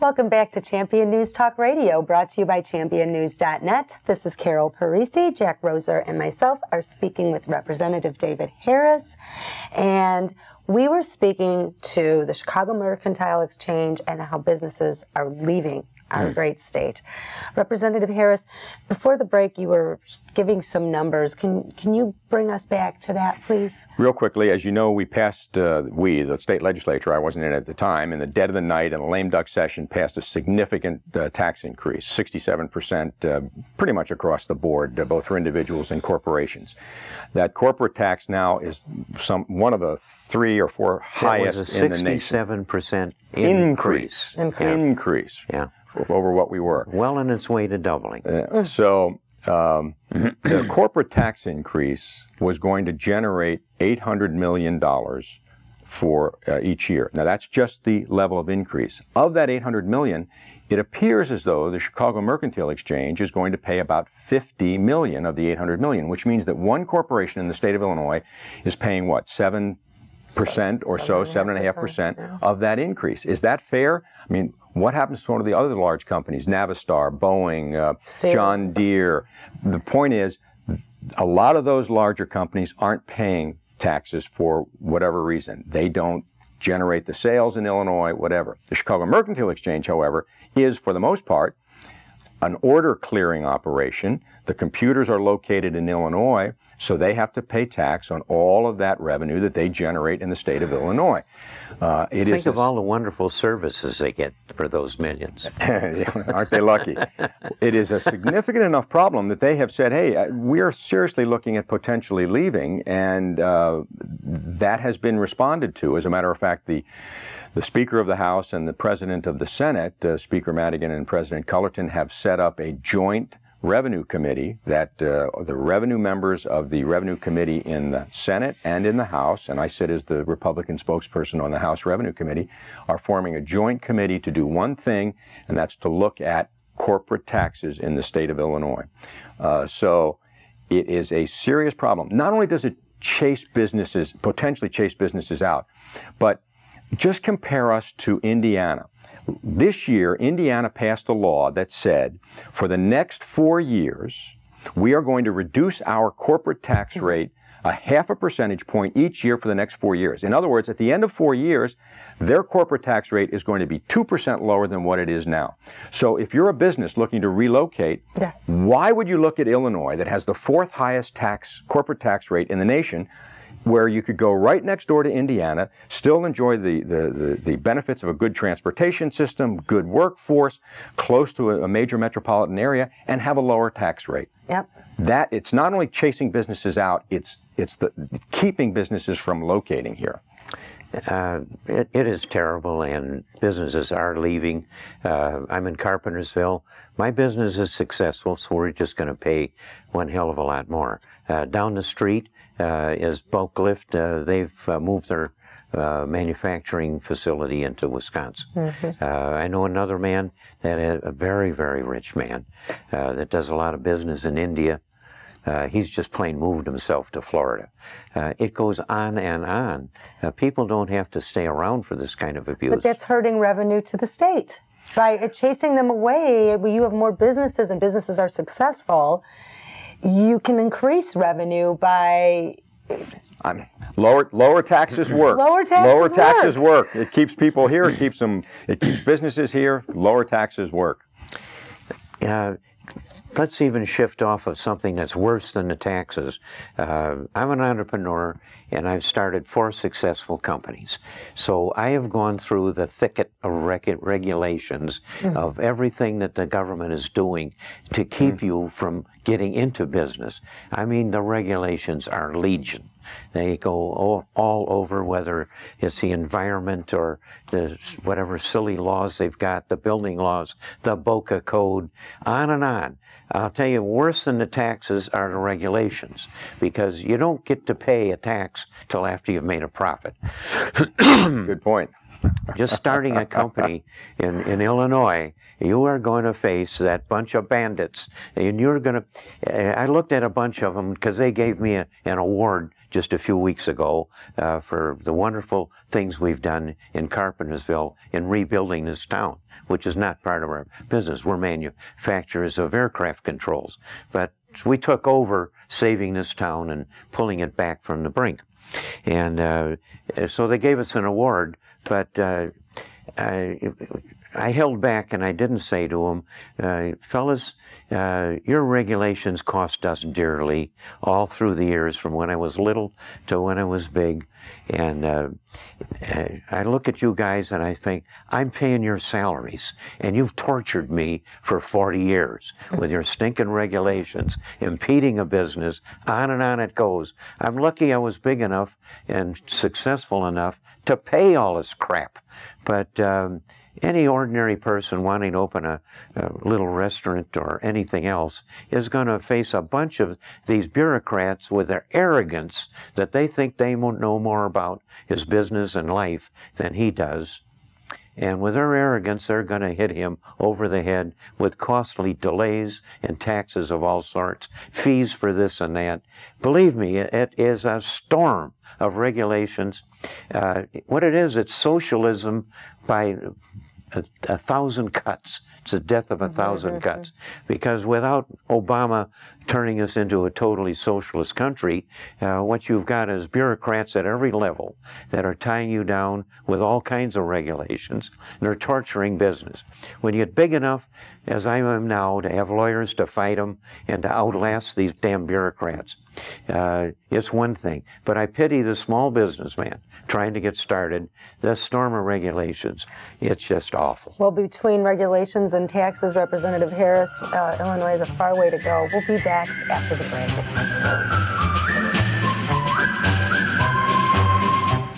Welcome back to Champion News Talk Radio, brought to you by ChampionNews.net. This is Carol Parisi. Jack Roser and myself are speaking with Representative David Harris, and we were speaking to the Chicago Mercantile Exchange and how businesses are leaving our great state. Representative Harris, before the break, you were giving some numbers. Can you bring us back to that, please? Real quickly, as you know, we passed, the state legislature, I wasn't in it at the time, in the dead of the night in a lame duck session, passed a significant tax increase, 67%, pretty much across the board, both for individuals and corporations. That corporate tax now is one of the 3 or 4 highest in the nation. 67% increase. Yeah. Over what we were. Well on its way to doubling. So the corporate tax increase was going to generate $800 million for each year. Now that's just the level of increase. Of that $800 million, it appears as though the Chicago Mercantile Exchange is going to pay about $50 million of the $800 million, which means that one corporation in the state of Illinois is paying what, 7% or so, 7.5% of that increase. Is that fair? I mean, what happens to one of the other large companies, Navistar, Boeing, John Deere? The point is, a lot of those larger companies aren't paying taxes for whatever reason. They don't generate the sales in Illinois, whatever. The Chicago Mercantile Exchange, however, is, for the most part, an order clearing operation. The computers are located in Illinois, so they have to pay tax on all of that revenue that they generate in the state of Illinois. Think of all the wonderful services they get for those millions. Aren't they lucky? It is a significant enough problem that they have said, hey, we are seriously looking at potentially leaving, and that has been responded to. As a matter of fact, the Speaker of the House and the President of the Senate, Speaker Madigan and President Cullerton, have set up a joint Revenue Committee that the revenue members of the Revenue Committee in the Senate and in the House, and I sit as the Republican spokesperson on the House Revenue Committee, are forming a joint committee to do one thing, and that's to look at corporate taxes in the state of Illinois. So it is a serious problem. Not only does it potentially chase businesses out, but just compare us to Indiana. This year, Indiana passed a law that said, for the next 4 years, we are going to reduce our corporate tax rate 0.5 percentage point each year for the next 4 years. In other words, at the end of 4 years, their corporate tax rate is going to be 2% lower than what it is now. So if you're a business looking to relocate, why would you look at Illinois, that has the 4th highest corporate tax rate in the nation, where you could go right next door to Indiana, still enjoy the benefits of a good transportation system, good workforce, close to a major metropolitan area, and have a lower tax rate? Yep. That, it's not only chasing businesses out, it's keeping businesses from locating here. It is terrible, and businesses are leaving. I'm in Carpentersville. My business is successful, so we're just going to pay one hell of a lot more. Down the street is Bulk Lift. They've moved their manufacturing facility into Wisconsin. I know another man, a very, very rich man, that does a lot of business in India. He's just plain moved himself to Florida. It goes on and on. People don't have to stay around for this kind of abuse. But that's hurting revenue to the state. By chasing them away, when you have more businesses and businesses are successful, you can increase revenue by... Lower taxes work. Lower taxes work. It keeps people here. It keeps businesses here. Lower taxes work. Let's even shift off of something that's worse than the taxes. I'm an entrepreneur, and I've started 4 successful companies. So I have gone through the thicket of regulations of everything that the government is doing to keep you from getting into business. I mean, the regulations are legion. They go all over, whether it's the environment or whatever silly laws they've got, the building laws, the BOCA code, on and on. I'll tell you, worse than the taxes are the regulations, because you don't get to pay a tax till after you've made a profit. Good point. Just starting a company in Illinois, you are going to face that bunch of bandits, and you're going to... I looked at a bunch of them because they gave me an award just a few weeks ago for the wonderful things we've done in Carpentersville in rebuilding this town, which is not part of our business. We're manufacturers of aircraft controls, but we took over saving this town and pulling it back from the brink. And so they gave us an award, but I held back and I didn't say to them, fellas, your regulations cost us dearly all through the years from when I was little to when I was big. And I look at you guys and I think, I'm paying your salaries and you've tortured me for 40 years with your stinking regulations, impeding a business, on it goes. I'm lucky I was big enough and successful enough to pay all this crap. But any ordinary person wanting to open a little restaurant or anything else is going to face a bunch of these bureaucrats with their arrogance that they think they know more about his business and life than he does. And with their arrogance, they're going to hit him over the head with costly delays and taxes of all sorts, fees for this and that. Believe me, it is a storm of regulations. What it is, it's socialism by a thousand cuts. It's the death of a thousand cuts. Because without Obama turning us into a totally socialist country, what you've got is bureaucrats at every level that are tying you down with all kinds of regulations. And they're torturing business. When you get big enough, as I am now, to have lawyers to fight them and to outlast these damn bureaucrats, it's one thing. But I pity the small businessman trying to get started. The storm of regulations, it's just awful. Well, between regulations and taxes, Representative Harris, Illinois has a far way to go. We'll be back after the break.